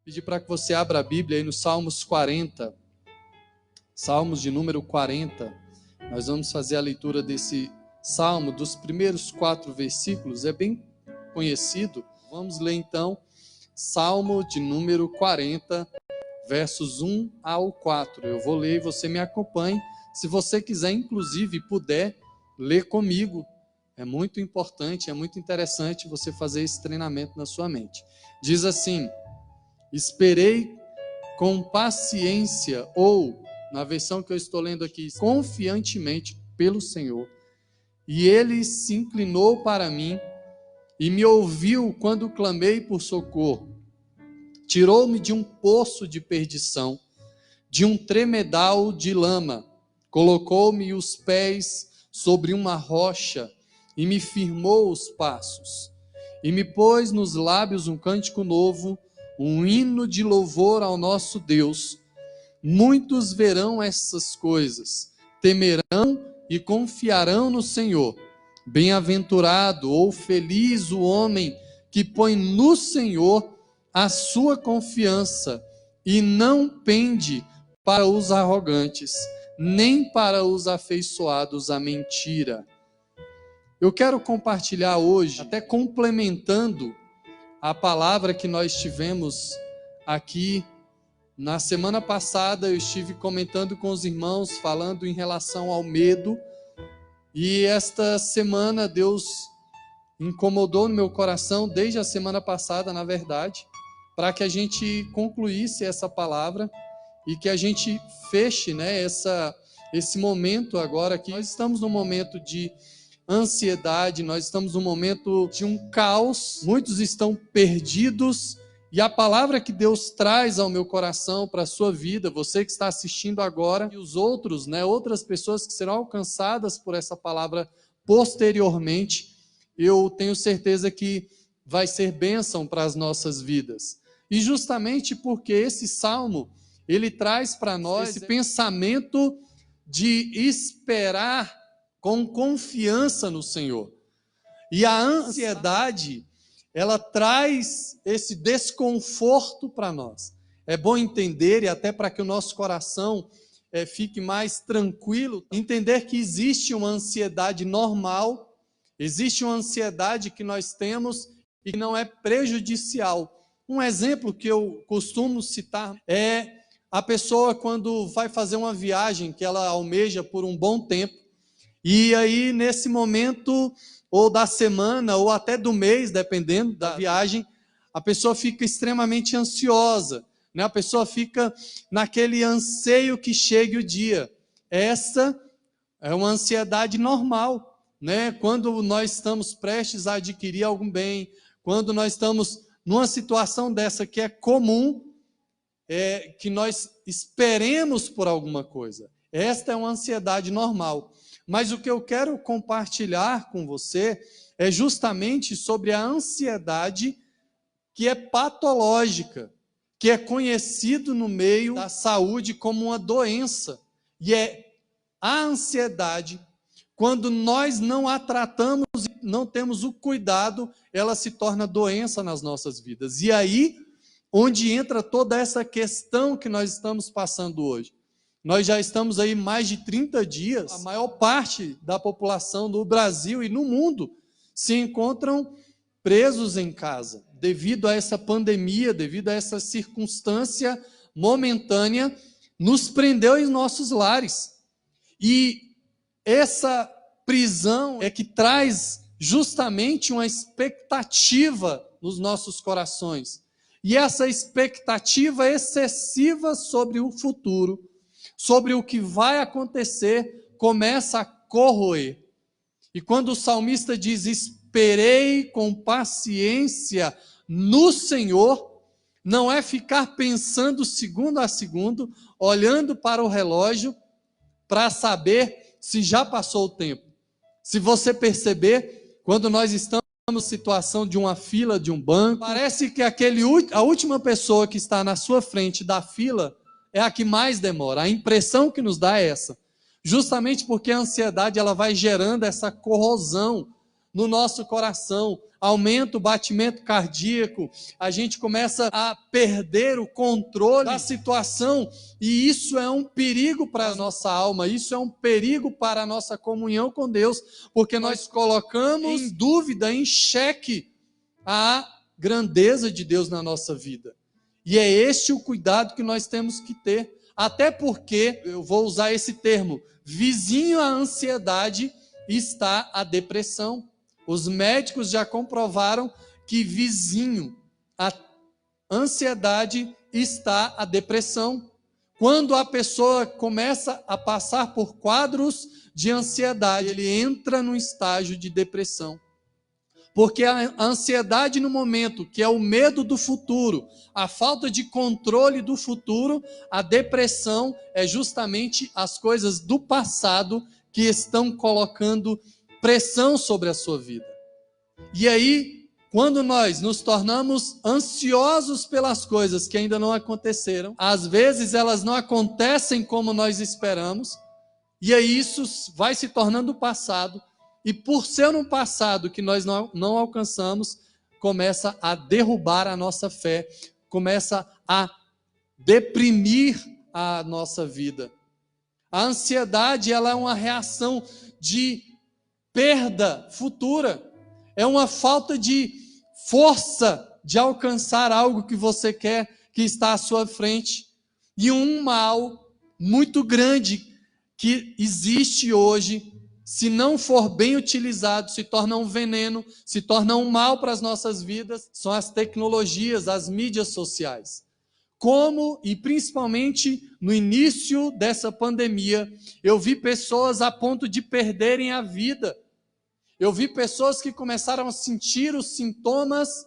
Pedir para que você abra a Bíblia aí no Salmos 40, Salmos de número 40. Nós vamos fazer a leitura desse salmo, dos primeiros 4 versículos, é bem conhecido. Vamos ler então, Salmo de número 40, versos 1 ao 4. Eu vou ler e você me acompanhe. Se você quiser, inclusive, puder ler comigo, é muito importante, é muito interessante você fazer esse treinamento na sua mente. Diz assim: esperei com paciência, ou, na versão que eu estou lendo aqui, confiantemente pelo Senhor, e Ele se inclinou para mim e me ouviu quando clamei por socorro. Tirou-me de um poço de perdição, de um tremedal de lama, colocou-me os pés sobre uma rocha e me firmou os passos, e me pôs nos lábios um cântico novo, um hino de louvor ao nosso Deus. Muitos verão essas coisas, temerão e confiarão no Senhor. Bem-aventurado ou feliz o homem que põe no Senhor a sua confiança e não pende para os arrogantes, nem para os afeiçoados à mentira. Eu quero compartilhar hoje, até complementando a palavra que nós tivemos aqui na semana passada. Eu estive comentando com os irmãos, falando em relação ao medo, e esta semana Deus incomodou no meu coração, desde a semana passada, na verdade, para que a gente concluísse essa palavra e que a gente feche, né, esse momento agora, que nós estamos num momento de ansiedade, nós estamos num momento de um caos, muitos estão perdidos, e a palavra que Deus traz ao meu coração para a sua vida, você que está assistindo agora, e os outros, né, outras pessoas que serão alcançadas por essa palavra posteriormente, eu tenho certeza que vai ser bênção para as nossas vidas. E justamente porque esse salmo, ele traz para nós esse pensamento de esperar com confiança no Senhor. E a ansiedade, ela traz esse desconforto para nós. É bom entender, e até para que o nosso coração fique mais tranquilo, entender que existe uma ansiedade normal, existe uma ansiedade que nós temos e que não é prejudicial. Um exemplo que eu costumo citar é a pessoa quando vai fazer uma viagem que ela almeja por um bom tempo, e aí nesse momento, ou da semana, ou até do mês, dependendo da viagem, a pessoa fica extremamente ansiosa, né? A pessoa fica naquele anseio que chegue o dia. Essa é uma ansiedade normal, né? Quando nós estamos prestes a adquirir algum bem, quando nós estamos numa situação dessa que é comum, que nós esperemos por alguma coisa. Esta é uma ansiedade normal. Mas o que eu quero compartilhar com você é justamente sobre a ansiedade que é patológica, que é conhecido no meio da saúde como uma doença. E é a ansiedade, quando nós não a tratamos e não temos o cuidado, ela se torna doença nas nossas vidas. E aí, onde entra toda essa questão que nós estamos passando hoje. Nós já estamos aí mais de 30 dias, a maior parte da população do Brasil e no mundo se encontram presos em casa, devido a essa pandemia, devido a essa circunstância momentânea, nos prendeu em nossos lares. E essa prisão é que traz justamente uma expectativa nos nossos corações. E essa expectativa excessiva sobre o futuro, sobre o que vai acontecer, começa a corroer. E quando o salmista diz: esperei com paciência no Senhor, não é ficar pensando segundo a segundo, olhando para o relógio, para saber se já passou o tempo. Se você perceber, quando nós estamos na situação de uma fila de um banco, parece que a última pessoa que está na sua frente da fila é a que mais demora. A impressão que nos dá é essa. Justamente porque a ansiedade ela vai gerando essa corrosão no nosso coração, aumenta o batimento cardíaco, a gente começa a perder o controle da situação, e isso é um perigo para a nossa alma, isso é um perigo para a nossa comunhão com Deus, porque nós colocamos em dúvida, em xeque, a grandeza de Deus na nossa vida. E é este o cuidado que nós temos que ter, até porque, eu vou usar esse termo, vizinho à ansiedade está a depressão. Os médicos já comprovaram que vizinho à ansiedade está a depressão. Quando a pessoa começa a passar por quadros de ansiedade, ele entra num estágio de depressão. Porque a ansiedade no momento, que é o medo do futuro, a falta de controle do futuro, a depressão é justamente as coisas do passado que estão colocando pressão sobre a sua vida. E aí, quando nós nos tornamos ansiosos pelas coisas que ainda não aconteceram, às vezes elas não acontecem como nós esperamos, e aí isso vai se tornando passado, e por ser um passado que nós não alcançamos, começa a derrubar a nossa fé, começa a deprimir a nossa vida. A ansiedade, ela é uma reação de perda futura, é uma falta de força de alcançar algo que você quer, que está à sua frente, e um mal muito grande que existe hoje, se não for bem utilizado, se torna um veneno, se torna um mal para as nossas vidas, são as tecnologias, as mídias sociais. Como, e principalmente no início dessa pandemia, eu vi pessoas a ponto de perderem a vida. Eu vi pessoas que começaram a sentir os sintomas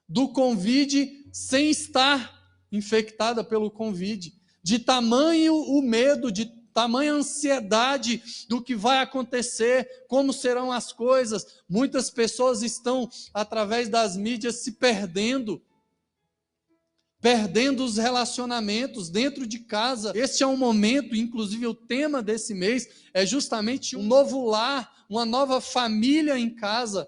do Covid sem estar infectada pelo Covid. De tamanho o medo, de tamanha ansiedade do que vai acontecer, como serão as coisas. Muitas pessoas estão, através das mídias, se perdendo os relacionamentos dentro de casa. Este é um momento, inclusive o tema desse mês é justamente um novo lar, uma nova família em casa.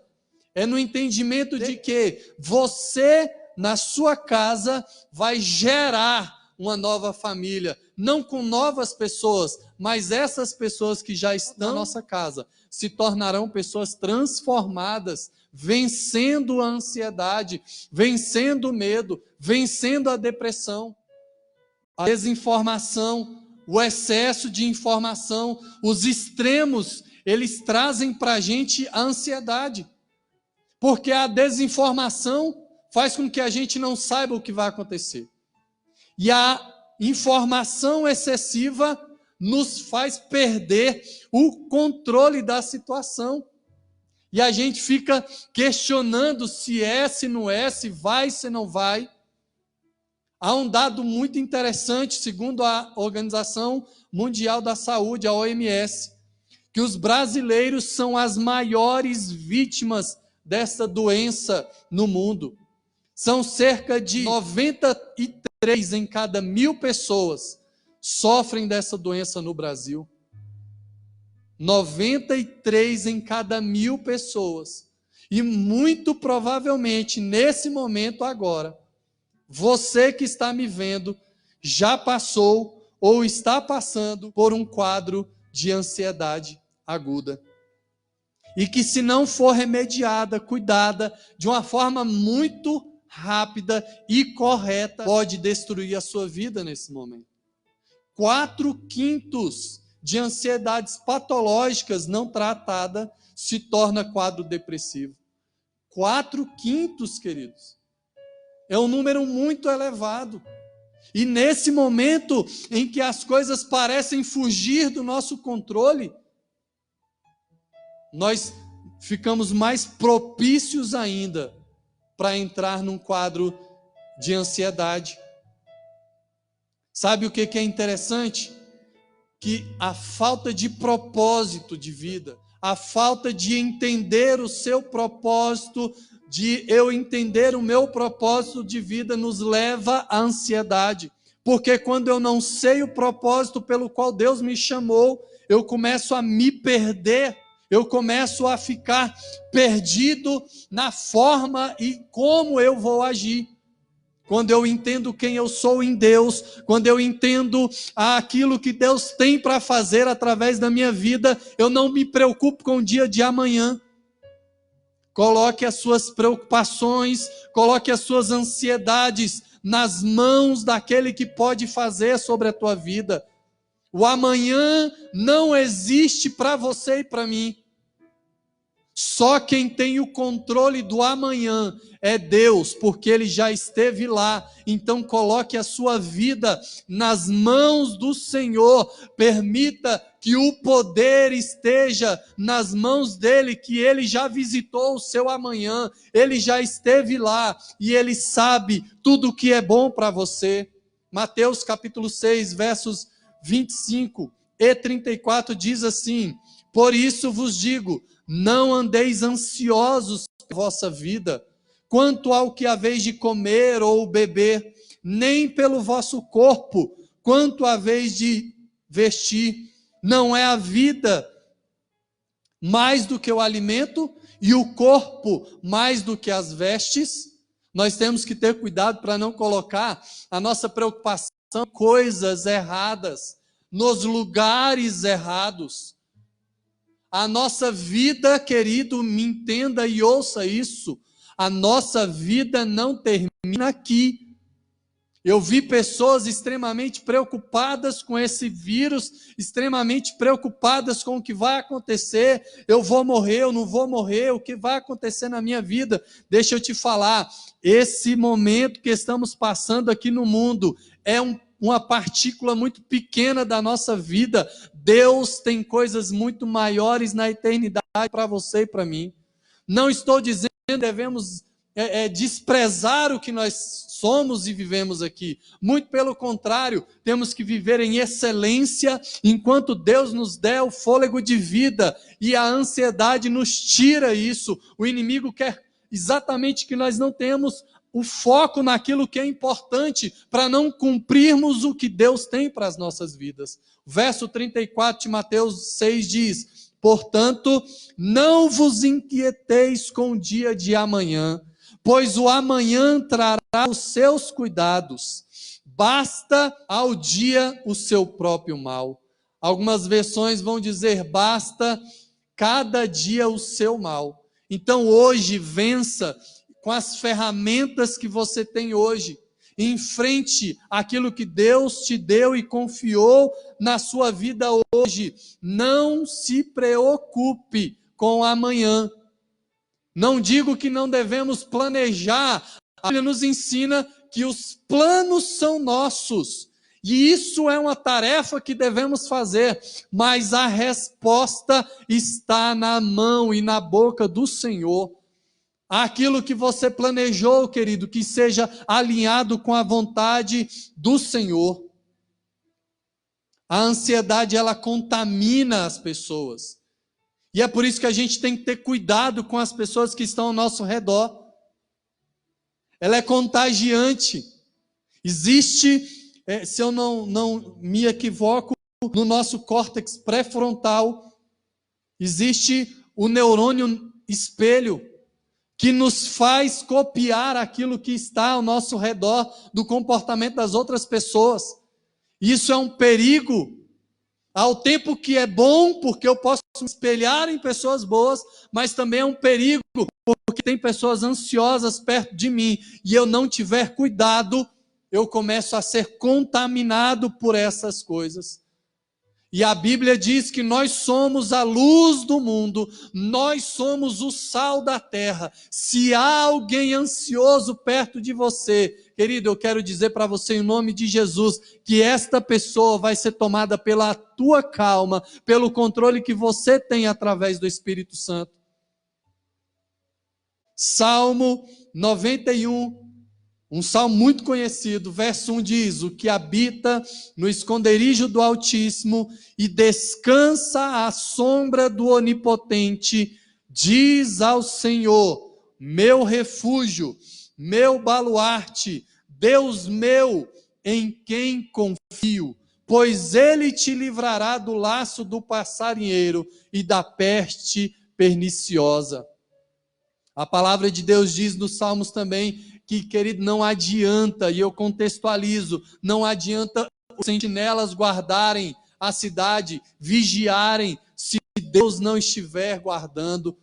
É no entendimento de que você, na sua casa, vai gerar uma nova família, não com novas pessoas, mas essas pessoas que já estão na nossa casa se tornarão pessoas transformadas, vencendo a ansiedade, vencendo o medo, vencendo a depressão, a desinformação, o excesso de informação, os extremos, eles trazem para a gente a ansiedade, porque a desinformação faz com que a gente não saiba o que vai acontecer. E a informação excessiva nos faz perder o controle da situação. E a gente fica questionando se é, se não é, se vai, se não vai. Há um dado muito interessante, segundo a Organização Mundial da Saúde, a OMS, que os brasileiros são as maiores vítimas dessa doença no mundo. São cerca de 93 em cada 1.000 pessoas sofrem dessa doença no Brasil. 93 em cada 1.000 pessoas. E muito provavelmente, nesse momento agora, você que está me vendo, já passou ou está passando por um quadro de ansiedade aguda. E que, se não for remediada, cuidada, de uma forma muito rápida e correta, pode destruir a sua vida nesse momento. 4/5 de ansiedades patológicas não tratada se torna quadro depressivo. 4/5, queridos. É um número muito elevado. E nesse momento em que as coisas parecem fugir do nosso controle, nós ficamos mais propícios ainda para entrar num quadro de ansiedade. Sabe o que é interessante? Que a falta de propósito de vida, a falta de entender o seu propósito, de eu entender o meu propósito de vida, nos leva à ansiedade. Porque quando eu não sei o propósito pelo qual Deus me chamou, eu começo a me perder. Eu começo a ficar perdido na forma e como eu vou agir. Quando eu entendo quem eu sou em Deus, quando eu entendo aquilo que Deus tem para fazer através da minha vida, eu não me preocupo com o dia de amanhã. Coloque as suas preocupações, coloque as suas ansiedades nas mãos daquele que pode fazer sobre a tua vida. O amanhã não existe para você e para mim. Só quem tem o controle do amanhã é Deus, porque Ele já esteve lá. Então coloque a sua vida nas mãos do Senhor. Permita que o poder esteja nas mãos dEle, que Ele já visitou o seu amanhã. Ele já esteve lá e Ele sabe tudo o que é bom para você. Mateus capítulo 6, versos 25 e 34 diz assim: por isso vos digo, não andeis ansiosos pela vossa vida, quanto ao que haveis de comer ou beber, nem pelo vosso corpo, quanto haveis de vestir. Não é a vida mais do que o alimento, e o corpo mais do que as vestes? Nós temos que ter cuidado para não colocar a nossa preocupação em coisas erradas, nos lugares errados. A nossa vida, querido, me entenda e ouça isso, a nossa vida não termina aqui. Eu vi pessoas extremamente preocupadas com esse vírus, extremamente preocupadas com o que vai acontecer. Eu vou morrer, eu não vou morrer, o que vai acontecer na minha vida? Deixa eu te falar, esse momento que estamos passando aqui no mundo é uma partícula muito pequena da nossa vida. Deus tem coisas muito maiores na eternidade para você e para mim. Não estou dizendo que devemos desprezar o que nós somos e vivemos aqui. Muito pelo contrário, temos que viver em excelência enquanto Deus nos der o fôlego de vida, e a ansiedade nos tira isso. O inimigo quer exatamente que nós não tenhamos o foco naquilo que é importante, para não cumprirmos o que Deus tem para as nossas vidas. Verso 34 de Mateus 6 diz: portanto, não vos inquieteis com o dia de amanhã, pois o amanhã trará os seus cuidados. Basta ao dia o seu próprio mal. Algumas versões vão dizer: basta cada dia o seu mal. Então hoje vença com as ferramentas que você tem hoje. Enfrente aquilo que Deus te deu e confiou na sua vida hoje. Não se preocupe com o amanhã. Não digo que não devemos planejar. A Bíblia nos ensina que os planos são nossos. E isso é uma tarefa que devemos fazer. Mas a resposta está na mão e na boca do Senhor. Aquilo que você planejou, querido, que seja alinhado com a vontade do Senhor. A ansiedade, ela contamina as pessoas. E é por isso que a gente tem que ter cuidado com as pessoas que estão ao nosso redor. Ela é contagiante. Existe, se eu não me equivoco, no nosso córtex pré-frontal, existe o neurônio espelho, que nos faz copiar aquilo que está ao nosso redor, do comportamento das outras pessoas. Isso é um perigo, ao tempo que é bom, porque eu posso me espelhar em pessoas boas, mas também é um perigo, porque tem pessoas ansiosas perto de mim, e eu não tiver cuidado, eu começo a ser contaminado por essas coisas. E a Bíblia diz que nós somos a luz do mundo, nós somos o sal da terra. Se há alguém ansioso perto de você, querido, eu quero dizer para você em nome de Jesus, que esta pessoa vai ser tomada pela tua calma, pelo controle que você tem através do Espírito Santo. Salmo 91, um salmo muito conhecido, verso 1 diz: o que habita no esconderijo do Altíssimo e descansa à sombra do Onipotente, diz ao Senhor, meu refúgio, meu baluarte, Deus meu, em quem confio. pois ele te livrará do laço do passarinheiro e da peste perniciosa. A palavra de Deus diz nos Salmos também que, querido, não adianta, e eu contextualizo, não adianta os sentinelas guardarem a cidade, vigiarem, se Deus não estiver guardando.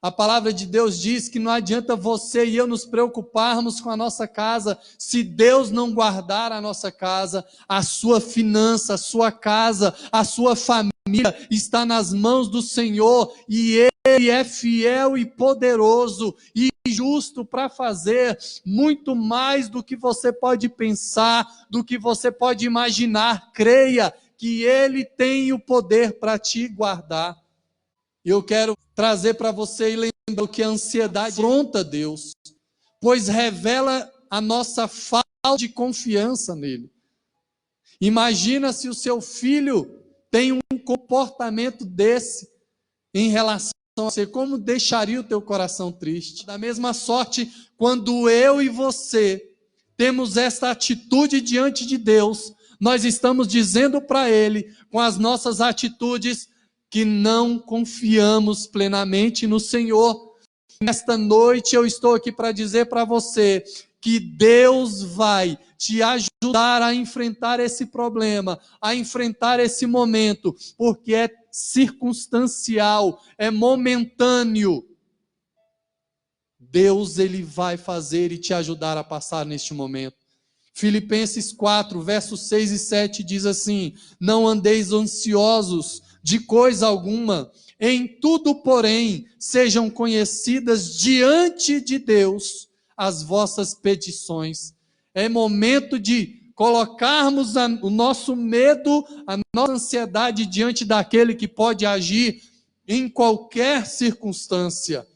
A palavra de Deus diz que não adianta você e eu nos preocuparmos com a nossa casa, se Deus não guardar a nossa casa. A sua finança, a sua casa, a sua família está nas mãos do Senhor, e Ele é fiel e poderoso e justo para fazer muito mais do que você pode pensar, do que você pode imaginar. Creia que Ele tem o poder para te guardar. Eu quero trazer para você e lembrar que a ansiedade afronta Deus, pois revela a nossa falta de confiança nele. Imagina se o seu filho tem um comportamento desse em relação a você, como deixaria o teu coração triste? Da mesma sorte, quando eu e você temos esta atitude diante de Deus, nós estamos dizendo para Ele, com as nossas atitudes, que não confiamos plenamente no Senhor. Nesta noite eu estou aqui para dizer para você que Deus vai te ajudar a enfrentar esse problema, a enfrentar esse momento, porque é circunstancial, é momentâneo. Deus, Ele vai fazer e te ajudar a passar neste momento. Filipenses 4, versos 6 e 7 diz assim: não andeis ansiosos de coisa alguma, em tudo, porém, sejam conhecidas diante de Deus as vossas petições. É momento de colocarmos o nosso medo, a nossa ansiedade diante daquele que pode agir em qualquer circunstância.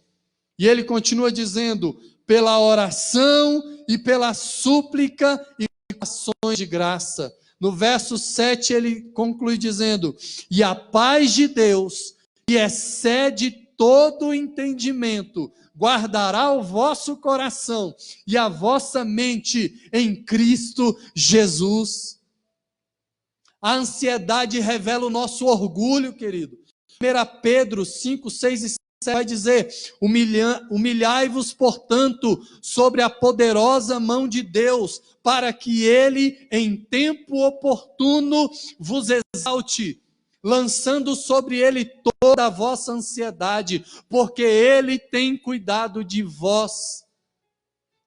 E ele continua dizendo: pela oração e pela súplica e ações de graça. No verso 7 ele conclui dizendo: e a paz de Deus, que excede todo entendimento, guardará o vosso coração e a vossa mente em Cristo Jesus. A ansiedade revela o nosso orgulho, querido. 1 Pedro 5, 6 e 7 vai dizer: humilhai-vos, portanto, sobre a poderosa mão de Deus, para que Ele, em tempo oportuno, vos exalte, lançando sobre Ele toda a vossa ansiedade, porque Ele tem cuidado de vós.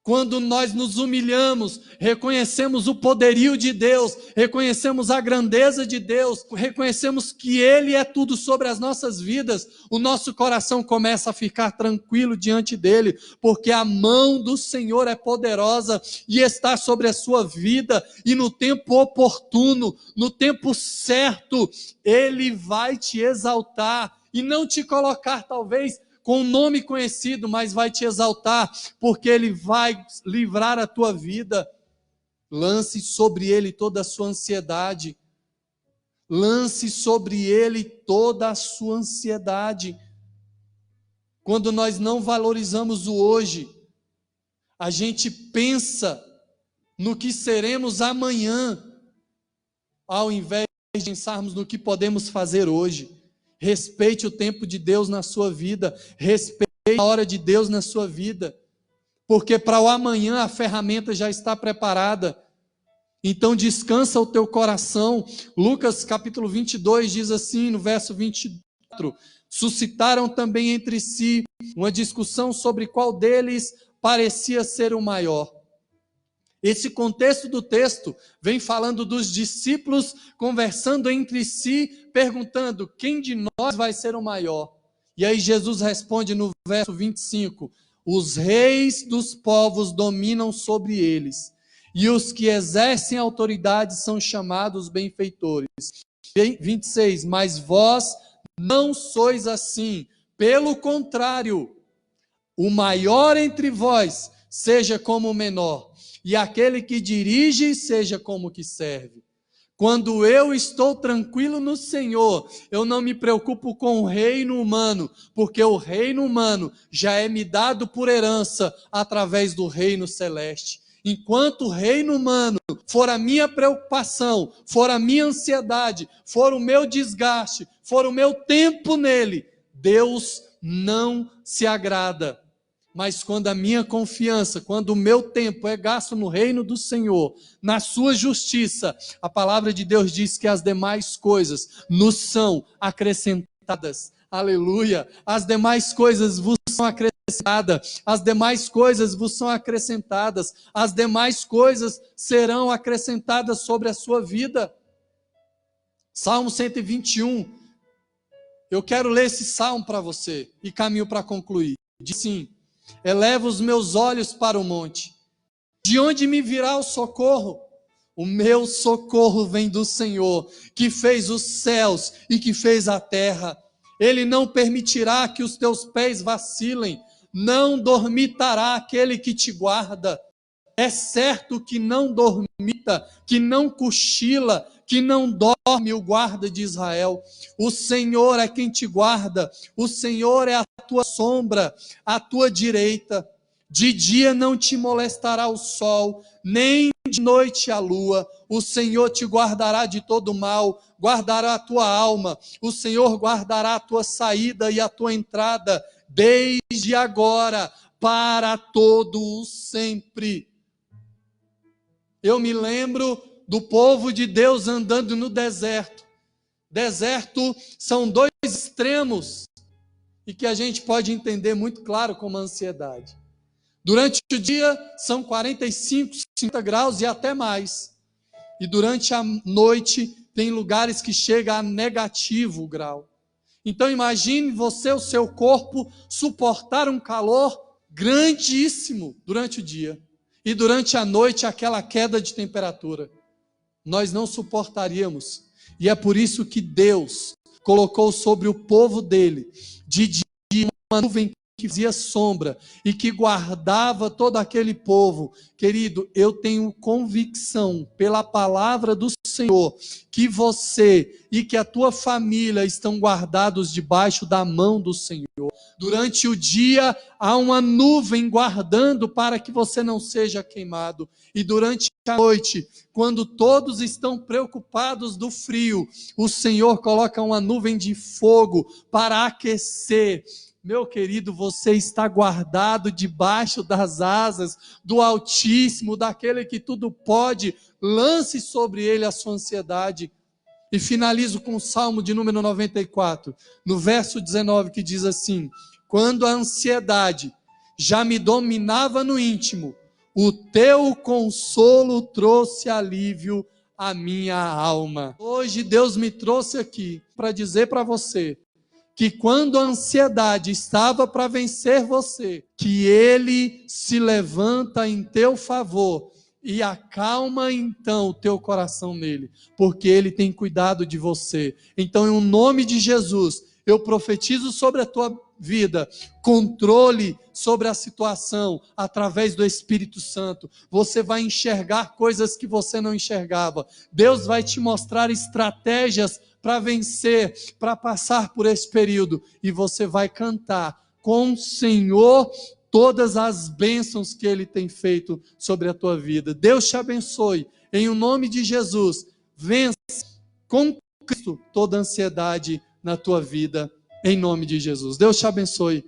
Quando nós nos humilhamos, reconhecemos o poderio de Deus, reconhecemos a grandeza de Deus, reconhecemos que Ele é tudo sobre as nossas vidas, o nosso coração começa a ficar tranquilo diante dEle, porque a mão do Senhor é poderosa e está sobre a sua vida, e no tempo oportuno, no tempo certo, Ele vai te exaltar e não te colocar talvez com um nome conhecido, mas vai te exaltar, porque Ele vai livrar a tua vida. Lance sobre Ele toda a sua ansiedade. Lance sobre Ele toda a sua ansiedade. Quando nós não valorizamos o hoje, a gente pensa no que seremos amanhã, ao invés de pensarmos no que podemos fazer hoje. Respeite o tempo de Deus na sua vida, respeite a hora de Deus na sua vida, porque para o amanhã a ferramenta já está preparada. Então descansa o teu coração. Lucas capítulo 22 diz assim, no verso 24: suscitaram também entre si uma discussão sobre qual deles parecia ser o maior. Esse contexto do texto vem falando dos discípulos conversando entre si, perguntando: quem de nós vai ser o maior? E aí Jesus responde no verso 25: os reis dos povos dominam sobre eles, e os que exercem autoridade são chamados benfeitores. 26, mas vós não sois assim, pelo contrário, o maior entre vós seja como o menor, e aquele que dirige seja como o que serve. Quando eu estou tranquilo no Senhor, eu não me preocupo com o reino humano, porque o reino humano já é me dado por herança através do reino celeste. Enquanto o reino humano for a minha preocupação, for a minha ansiedade, for o meu desgaste, for o meu tempo nele, Deus não se agrada. Mas quando a minha confiança, quando o meu tempo é gasto no reino do Senhor, na sua justiça, a palavra de Deus diz que as demais coisas nos são acrescentadas. Aleluia! As demais coisas vos são acrescentadas, as demais coisas vos são acrescentadas, as demais coisas serão acrescentadas sobre a sua vida. Salmo 121, eu quero ler esse salmo para você e caminho para concluir. Diz assim: eleva os meus olhos para o monte, de onde me virá o socorro? O meu socorro vem do Senhor, que fez os céus e que fez a terra. Ele não permitirá que os teus pés vacilem, não dormitará aquele que te guarda. É certo que não dormita, que não cochila, que não dorme o guarda de Israel. O Senhor é quem te guarda, o Senhor é a tua sombra, a tua direita. De dia não te molestará o sol, nem de noite a lua. O Senhor te guardará de todo mal, guardará a tua alma. O Senhor guardará a tua saída e a tua entrada, desde agora para todo o sempre. Eu me lembro do povo de Deus andando no deserto. Deserto são dois extremos e que a gente pode entender muito claro como a ansiedade. Durante o dia são 45, 50 graus e até mais. E durante a noite tem lugares que chega a negativo o grau. Então imagine você, o seu corpo, suportar um calor grandíssimo durante o dia. E durante a noite aquela queda de temperatura. Nós não suportaríamos. E é por isso que Deus colocou sobre o povo dele, de dia, uma nuvem que fazia sombra e que guardava todo aquele povo. Querido, eu tenho convicção pela palavra do Senhor que você e que a tua família estão guardados debaixo da mão do Senhor. Durante o dia há uma nuvem guardando para que você não seja queimado. E durante a noite, quando todos estão preocupados do frio, o Senhor coloca uma nuvem de fogo para aquecer. Meu querido, você está guardado debaixo das asas do Altíssimo, daquele que tudo pode. Lance sobre ele a sua ansiedade. E finalizo com o Salmo de número 94, no verso 19, que diz assim: quando a ansiedade já me dominava no íntimo, o teu consolo trouxe alívio à minha alma. Hoje Deus me trouxe aqui para dizer para você que quando a ansiedade estava para vencer você, que Ele se levanta em teu favor e acalma então o teu coração nele, porque Ele tem cuidado de você. Então, em nome de Jesus, eu profetizo sobre a tua vida, controle sobre a situação através do Espírito Santo. Você vai enxergar coisas que você não enxergava. Deus vai te mostrar estratégias para vencer, para passar por esse período, e você vai cantar com o Senhor todas as bênçãos que Ele tem feito sobre a tua vida. Deus te abençoe, em o nome de Jesus. Vença com Cristo toda ansiedade na tua vida, em nome de Jesus. Deus te abençoe.